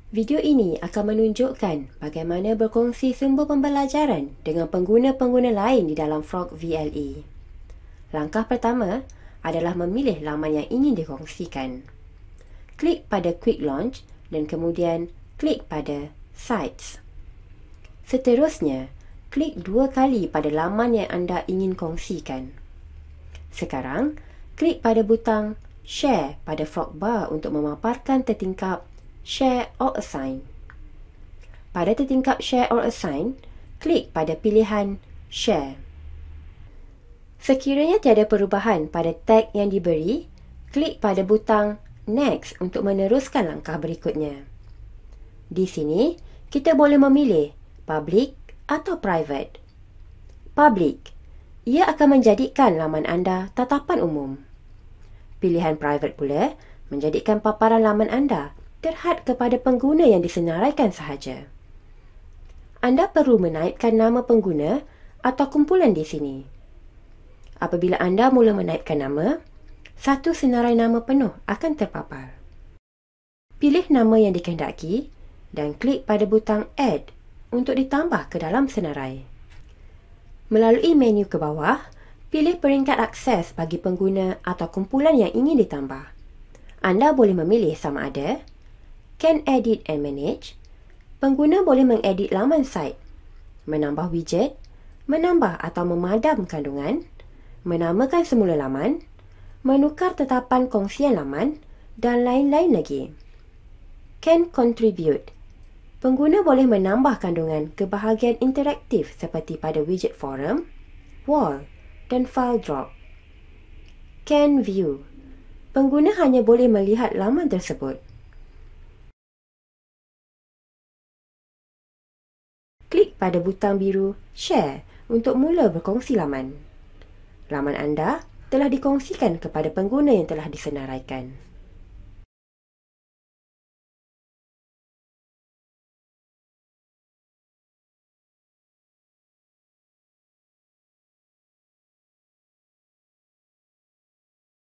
Video ini akan menunjukkan bagaimana berkongsi sumber pembelajaran dengan pengguna-pengguna lain di dalam Frog VLE. Langkah pertama adalah memilih laman yang ingin dikongsikan. Klik pada Quick Launch dan kemudian klik pada Sites. Seterusnya, klik 2 kali pada laman yang anda ingin kongsikan. Sekarang, klik pada butang Share pada Frog Bar untuk memaparkan tertingkap Share or Assign. Pada tertingkap Share or Assign, klik pada pilihan Share. Sekiranya tiada perubahan pada tag yang diberi, klik pada butang Next untuk meneruskan langkah berikutnya. Di sini, kita boleh memilih Public atau Private. Public, ia akan menjadikan laman anda tatapan umum. Pilihan Private pula menjadikan paparan laman anda terhad kepada pengguna yang disenaraikan sahaja. Anda perlu menaipkan nama pengguna atau kumpulan di sini. Apabila anda mula menaipkan nama, satu senarai nama penuh akan terpapar. Pilih nama yang dikehendaki dan klik pada butang Add untuk ditambah ke dalam senarai. Melalui menu ke bawah, pilih peringkat akses bagi pengguna atau kumpulan yang ingin ditambah. Anda boleh memilih sama ada Can Edit and Manage. Pengguna boleh mengedit laman site, menambah widget, menambah atau memadam kandungan, menamakan semula laman, menukar tetapan kongsian laman dan lain-lain lagi. Can Contribute. Pengguna boleh menambah kandungan ke bahagian interaktif seperti pada widget forum, wall dan file drop. Can View. Pengguna hanya boleh melihat laman tersebut. Klik pada butang biru Share untuk mula berkongsi laman. Laman anda telah dikongsikan kepada pengguna yang telah disenaraikan.